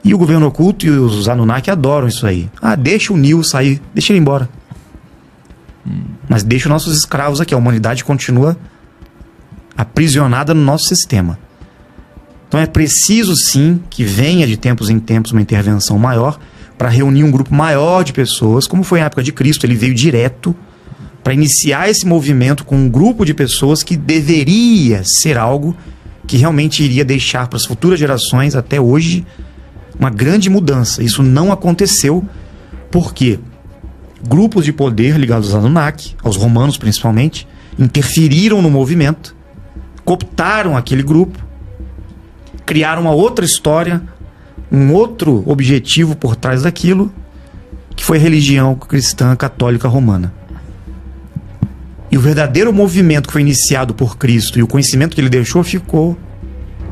Speaker 2: E o governo oculto e os Anunnaki adoram isso aí. Ah, deixa o Neo sair, deixa ele embora. Mas deixa os nossos escravos aqui. A humanidade continua aprisionada no nosso sistema. Então é preciso sim que venha de tempos em tempos uma intervenção maior para reunir um grupo maior de pessoas, como foi na época de Cristo. Ele veio direto para iniciar esse movimento com um grupo de pessoas que deveria ser algo que realmente iria deixar para as futuras gerações, até hoje, uma grande mudança. Isso não aconteceu porque grupos de poder ligados aos Anunnaki, aos romanos principalmente, interferiram no movimento, cooptaram aquele grupo, criaram uma outra história, um outro objetivo por trás daquilo, que foi a religião cristã católica romana. E o verdadeiro movimento que foi iniciado por Cristo e o conhecimento que ele deixou ficou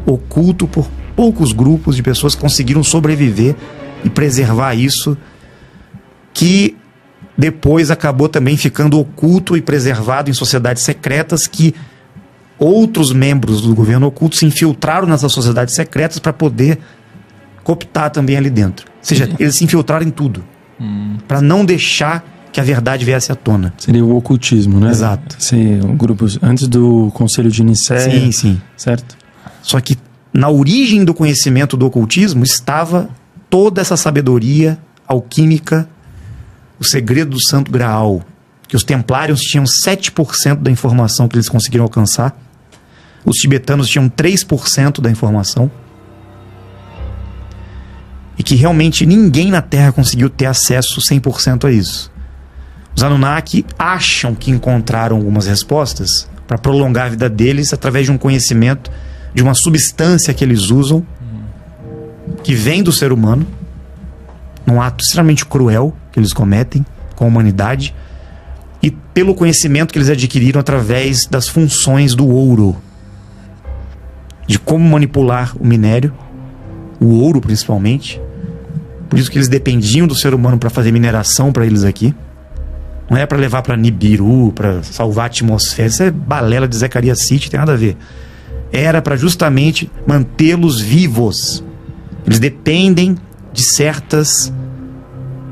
Speaker 2: oculto por poucos grupos de pessoas que conseguiram sobreviver e preservar isso, que depois acabou também ficando oculto e preservado em sociedades secretas, que outros membros do governo oculto se infiltraram nessas sociedades secretas para poder cooptar também ali dentro. Ou seja, eles se infiltraram em tudo para não deixar que a verdade viesse à tona.
Speaker 3: Seria o ocultismo, né?
Speaker 2: Exato.
Speaker 3: Sim, grupos antes do Conselho de Nicéia.
Speaker 2: Sim, sim.
Speaker 3: Certo?
Speaker 2: Só que na origem do conhecimento do ocultismo estava toda essa sabedoria alquímica, o segredo do Santo Graal, que os templários tinham 7% da informação que eles conseguiram alcançar, os tibetanos tinham 3% da informação, e que realmente ninguém na Terra conseguiu ter acesso 100% a isso. Os Anunnaki acham que encontraram algumas respostas para prolongar a vida deles através de um conhecimento de uma substância que eles usam, que vem do ser humano, num ato extremamente cruel que eles cometem com a humanidade, e pelo conhecimento que eles adquiriram através das funções do ouro, de como manipular o minério, o ouro principalmente. Por isso que eles dependiam do ser humano para fazer mineração para eles aqui. Não é para levar para Nibiru, para salvar a atmosfera. Isso é balela de Zecaria City, tem nada a ver. Era para justamente mantê-los vivos. Eles dependem de certas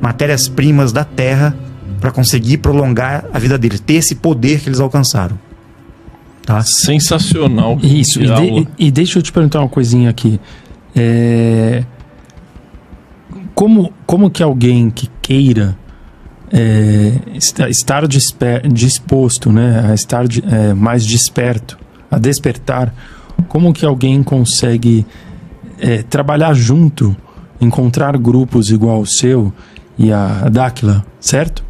Speaker 2: matérias-primas da Terra para conseguir prolongar a vida deles, ter esse poder que eles alcançaram. Tá?
Speaker 1: Sensacional.
Speaker 3: Isso, e deixa eu te perguntar uma coisinha aqui. Como que alguém que queira estar disposto, né, a estar mais desperto, a despertar, como que alguém consegue trabalhar junto, encontrar grupos igual o seu e a Dáquila, certo?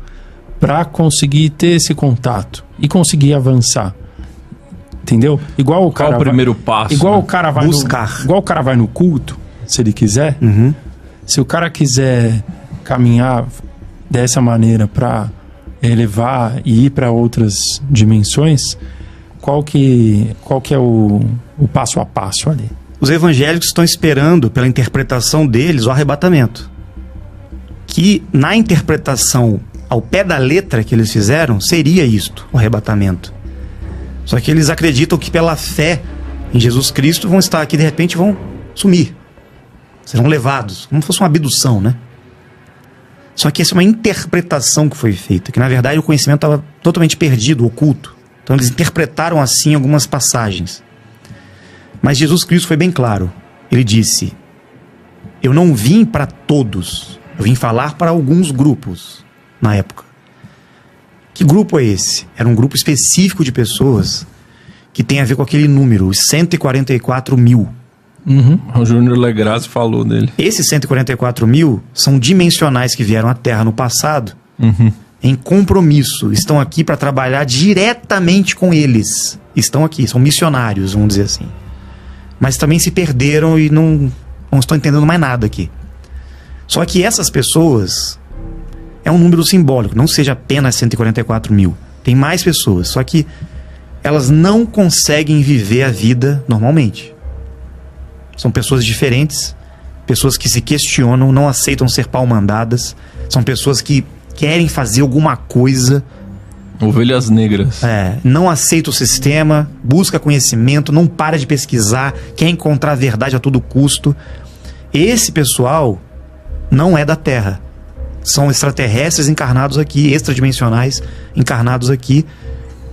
Speaker 3: Para conseguir ter esse contato e conseguir avançar. Entendeu? Igual o cara.
Speaker 1: Qual o primeiro passo?
Speaker 3: Igual, né? O cara vai
Speaker 2: buscar.
Speaker 3: Igual o cara vai no culto, se ele quiser.
Speaker 2: Uhum.
Speaker 3: Se o cara quiser caminhar dessa maneira para elevar e ir para outras dimensões, qual que é o passo a passo ali?
Speaker 2: Os evangélicos estão esperando, pela interpretação deles, o arrebatamento. Que na interpretação ao pé da letra que eles fizeram, seria isto, o arrebatamento. Só que eles acreditam que pela fé em Jesus Cristo vão estar aqui, de repente vão sumir. Serão levados, como se fosse uma abdução, né? Só que essa é uma interpretação que foi feita, que na verdade o conhecimento estava totalmente perdido, oculto. Então eles interpretaram assim algumas passagens. Mas Jesus Cristo foi bem claro. Ele disse: eu não vim para todos, eu vim falar para alguns grupos na época. Que grupo é esse? Era um grupo específico de pessoas que tem a ver com aquele número, os 144 mil.
Speaker 3: Uhum.
Speaker 1: O Júnior Legraz falou dele.
Speaker 2: Esses 144 mil são dimensionais que vieram à Terra no passado, em compromisso. Estão aqui para trabalhar diretamente com eles. Estão aqui, são missionários, vamos dizer assim. Mas também se perderam e não estão entendendo mais nada aqui. Só que essas pessoas é um número simbólico, não seja apenas 144 mil. Tem mais pessoas, só que elas não conseguem viver a vida normalmente. São pessoas diferentes, pessoas que se questionam, não aceitam ser pau-mandadas, são pessoas que querem fazer alguma coisa.
Speaker 1: Ovelhas negras.
Speaker 2: Não aceita o sistema, busca conhecimento, não para de pesquisar, quer encontrar a verdade a todo custo. Esse pessoal não é da Terra. São extraterrestres encarnados aqui, extradimensionais encarnados aqui,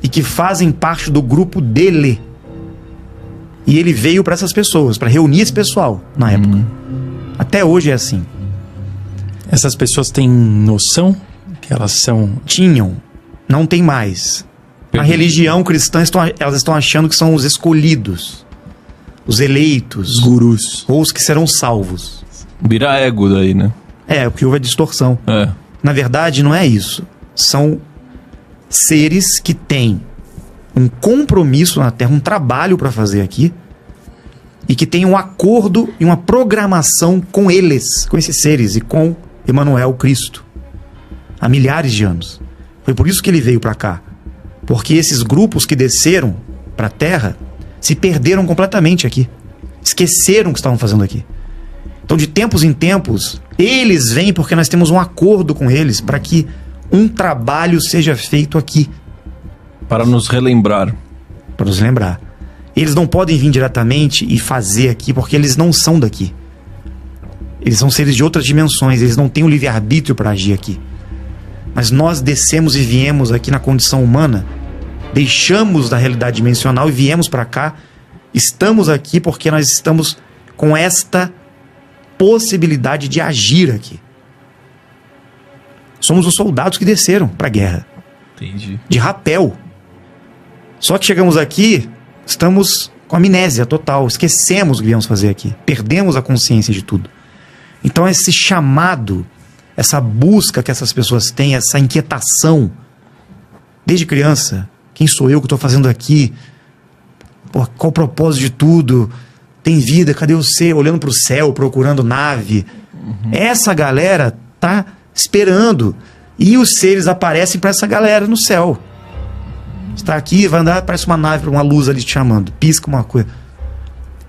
Speaker 2: e que fazem parte do grupo dele. E ele veio para essas pessoas, para reunir esse pessoal na época. Até hoje é assim.
Speaker 3: Essas pessoas têm noção que elas são...
Speaker 2: Tinham, não tem mais. Na religião cristã, elas estão achando que são os escolhidos, os eleitos,
Speaker 3: Os gurus.
Speaker 2: ou os que serão salvos.
Speaker 1: Vira ego daí, né?
Speaker 2: O que houve é distorção.
Speaker 1: É.
Speaker 2: Na verdade, não é isso. São seres que têm um compromisso na Terra, um trabalho para fazer aqui, e que têm um acordo e uma programação com eles, com esses seres e com Emmanuel Cristo, há milhares de anos. Foi por isso que ele veio para cá, porque esses grupos que desceram para a Terra se perderam completamente aqui, esqueceram o que estavam fazendo aqui. Então, de tempos em tempos, eles vêm porque nós temos um acordo com eles para que um trabalho seja feito aqui.
Speaker 1: Para nos relembrar.
Speaker 2: Para nos lembrar. Eles não podem vir diretamente e fazer aqui porque eles não são daqui. Eles são seres de outras dimensões, eles não têm o livre-arbítrio para agir aqui. Mas nós descemos e viemos aqui na condição humana, deixamos da realidade dimensional e viemos para cá. Estamos aqui porque nós estamos com esta possibilidade de agir aqui. Somos os soldados que desceram para a guerra.
Speaker 1: Entendi.
Speaker 2: De rapel. Só que chegamos aqui, estamos com amnésia total, esquecemos o que viemos fazer aqui, perdemos a consciência de tudo. Então esse chamado, essa busca que essas pessoas têm, essa inquietação, desde criança, quem sou eu que estou fazendo aqui? Pô, qual o propósito de tudo? Tem vida, cadê o ser? Olhando para o céu, procurando nave. Essa galera tá esperando. E os seres aparecem para essa galera no céu. Está aqui, vai andar, parece uma nave, uma luz ali te chamando. Pisca uma coisa.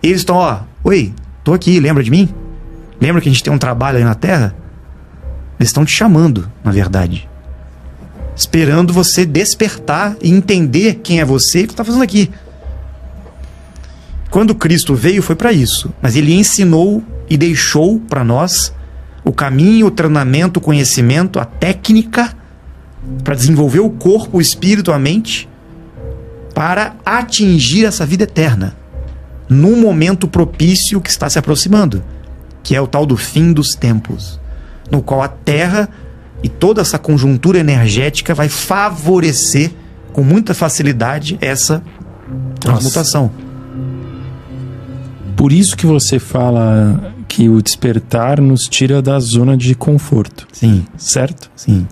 Speaker 2: Eles estão, ó, oi, tô aqui, lembra de mim? Lembra que a gente tem um trabalho aí na Terra? Eles estão te chamando, na verdade. Esperando você despertar e entender quem é você e o que está fazendo aqui. Quando Cristo veio foi para isso, mas ele ensinou e deixou para nós o caminho, o treinamento, o conhecimento, a técnica para desenvolver o corpo, o espírito, a mente, para atingir essa vida eterna num momento propício que está se aproximando, que é o tal do fim dos tempos, no qual a Terra e toda essa conjuntura energética vai favorecer com muita facilidade essa transmutação.
Speaker 3: Por isso que você fala que o despertar nos tira da zona de conforto.
Speaker 2: Sim.
Speaker 3: Certo?
Speaker 2: Sim.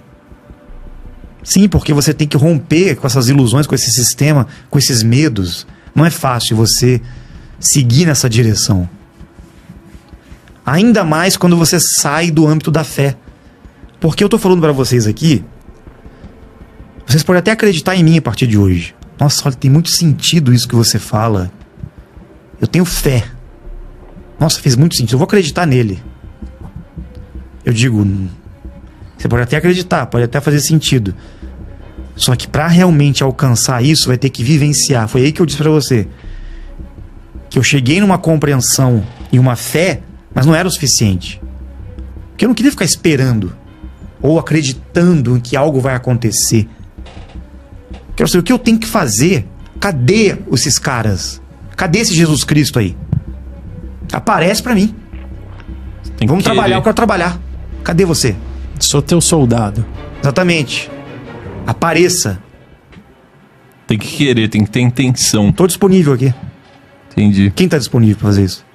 Speaker 2: Sim, porque você tem que romper com essas ilusões, com esse sistema, com esses medos. Não é fácil você seguir nessa direção. Ainda mais quando você sai do âmbito da fé. Porque eu estou falando para vocês aqui, vocês podem até acreditar em mim a partir de hoje. Nossa, olha, tem muito sentido isso que você fala. Eu tenho fé. Nossa, fez muito sentido. Eu vou acreditar nele. Eu digo, você pode até acreditar, pode até fazer sentido. Só que para realmente alcançar isso, vai ter que vivenciar. Foi aí que eu disse para você que eu cheguei numa compreensão e uma fé, mas não era o suficiente. Porque eu não queria ficar esperando ou acreditando em que algo vai acontecer. Quero saber o que eu tenho que fazer. Cadê esses caras? Cadê esse Jesus Cristo aí? Aparece pra mim. Vamos trabalhar, eu quero trabalhar. Cadê você?
Speaker 3: Sou teu soldado.
Speaker 2: Exatamente. Apareça.
Speaker 1: Tem que querer, tem que ter intenção.
Speaker 2: Tô disponível aqui.
Speaker 1: Entendi.
Speaker 2: Quem tá disponível pra fazer isso?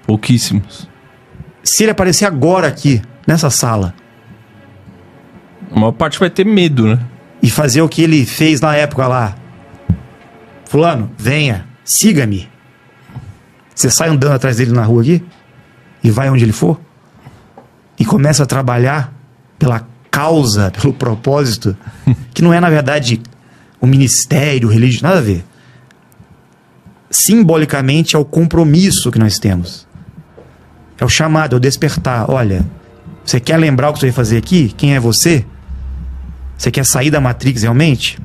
Speaker 1: Pouquíssimos.
Speaker 2: Se ele aparecer agora aqui, nessa sala,
Speaker 1: A maior parte vai ter medo, né?
Speaker 2: e fazer o que ele fez na época lá. Fulano, venha, siga-me. Você sai andando atrás dele na rua aqui e vai onde ele for e começa a trabalhar pela causa, pelo propósito, que não é, na verdade, o ministério, religião, nada a ver. Simbolicamente é o compromisso que nós temos. É o chamado, é o despertar. Olha, você quer lembrar o que você vai fazer aqui? Quem é você? Você quer sair da Matrix realmente?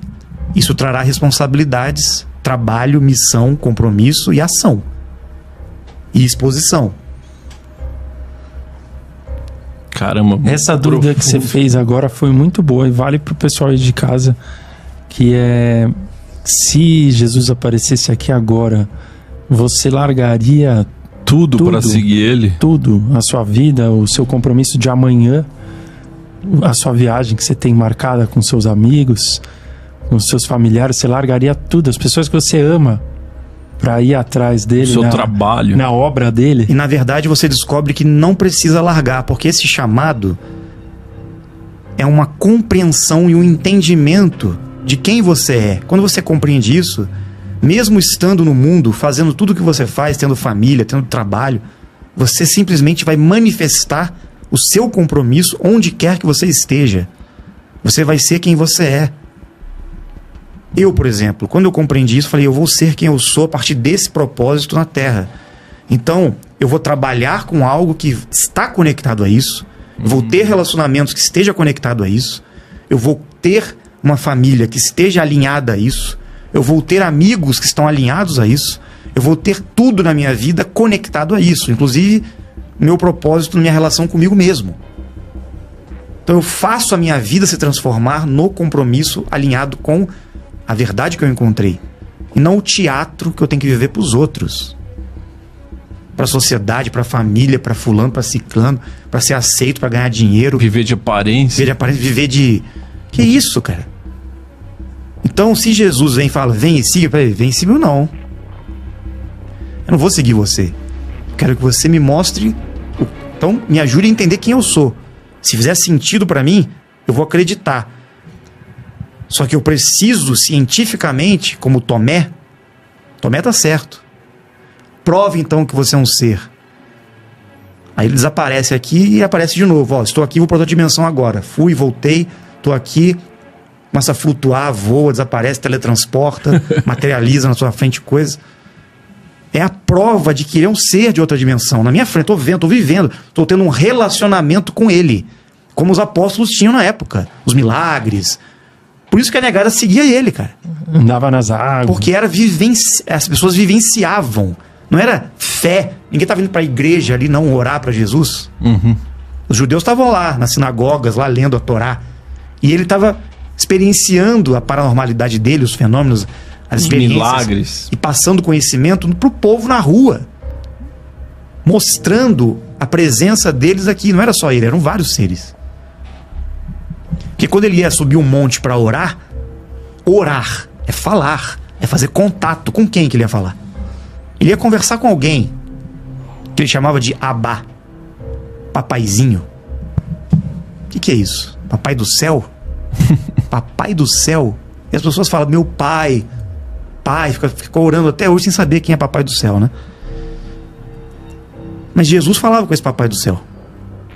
Speaker 2: Isso trará responsabilidades, trabalho, missão, compromisso e ação. E exposição.
Speaker 1: Caramba.
Speaker 3: Essa dúvida que você fez agora foi muito boa e vale pro pessoal aí de casa, que é: se Jesus aparecesse aqui agora, você largaria
Speaker 1: Tudo pra seguir ele.
Speaker 3: tudo, a sua vida, o seu compromisso de amanhã, a sua viagem que você tem marcada com seus amigos, com seus familiares, você largaria tudo, as pessoas que você ama, pra ir atrás dele,
Speaker 1: Seu trabalho.
Speaker 3: na obra dele?
Speaker 2: E na verdade você descobre que não precisa largar, porque esse chamado é uma compreensão e um entendimento de quem você é. Quando você compreende isso, mesmo estando no mundo, fazendo tudo o que você faz, tendo família, tendo trabalho, você simplesmente vai manifestar o seu compromisso onde quer que você esteja. Você vai ser quem você é. Eu, por exemplo, quando eu compreendi isso, falei, eu vou ser quem eu sou a partir desse propósito na Terra. Então, eu vou trabalhar com algo que está conectado a isso, vou ter relacionamentos que esteja conectado a isso, eu vou ter uma família que esteja alinhada a isso, eu vou ter amigos que estão alinhados a isso, eu vou ter tudo na minha vida conectado a isso, inclusive meu propósito, minha relação comigo mesmo. Então eu faço a minha vida se transformar no compromisso alinhado com a verdade que eu encontrei, e não o teatro que eu tenho que viver para os outros, para a sociedade, para a família, para fulano, para ciclano, para ser aceito, para ganhar dinheiro,
Speaker 1: Viver de aparência.
Speaker 2: viver de... Que isso, cara? Então, se Jesus vem e fala, vem e siga, para ele, vem e siga ou não. Eu não vou seguir você. Eu quero que você me mostre. Então, me ajude a entender quem eu sou. Se fizer sentido para mim, eu vou acreditar. Só que eu preciso, cientificamente, como Tomé tá certo. Prove então que você é um ser. Aí ele desaparece aqui e aparece de novo. Ó, estou aqui, vou para outra dimensão agora. Fui, voltei, estou aqui. Começa a flutuar, voa, desaparece, teletransporta, materializa na sua frente coisas. É a prova de que ele é um ser de outra dimensão. Na minha frente, estou vendo, estou vivendo, estou tendo um relacionamento com ele. Como os apóstolos tinham na época. Os milagres. Por isso que a negada seguia ele, cara.
Speaker 3: Andava nas águas.
Speaker 2: Porque era as pessoas vivenciavam. Não era fé. Ninguém estava indo para a igreja ali não orar para Jesus. Os judeus estavam lá, nas sinagogas, lá lendo a Torá. E ele estava experienciando a paranormalidade dele, os fenômenos, as experiências.
Speaker 1: Milagres.
Speaker 2: E passando conhecimento para o povo na rua. Mostrando a presença deles aqui. Não era só ele, eram vários seres. Porque quando ele ia subir um monte para orar é falar, é fazer contato. Com quem que ele ia falar? Ele ia conversar com alguém que ele chamava de Abá, papaizinho. O que é isso? Papai do céu? Papai do céu? E as pessoas falam, meu pai, ficou orando até hoje sem saber quem é papai do céu, né? Mas Jesus falava com esse papai do céu.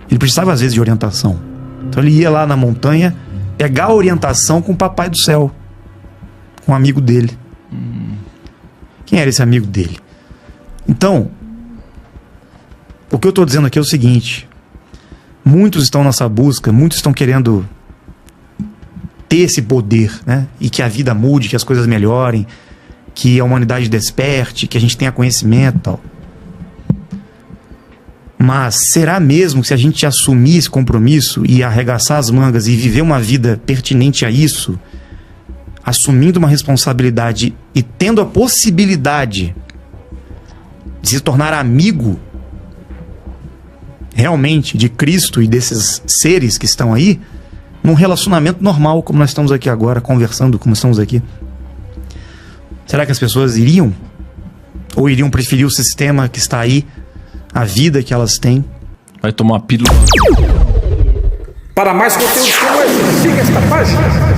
Speaker 2: Ele precisava às vezes de orientação. Então ele ia lá na montanha pegar a orientação com o papai do céu, com um amigo dele. Quem era esse amigo dele? Então, o que eu estou dizendo aqui é o seguinte: muitos estão nessa busca, muitos estão querendo ter esse poder, né? E que a vida mude, que as coisas melhorem, que a humanidade desperte, que a gente tenha conhecimento e tal. Mas será mesmo que se a gente assumir esse compromisso e arregaçar as mangas e viver uma vida pertinente a isso, assumindo uma responsabilidade e tendo a possibilidade de se tornar amigo realmente de Cristo e desses seres que estão aí, num relacionamento normal, como nós estamos aqui agora, conversando como estamos aqui, será que as pessoas iriam? Ou iriam preferir o sistema que está aí, a vida que elas têm?
Speaker 1: Vai tomar a pílula.
Speaker 4: Para mais conteúdos como esse, siga esta página.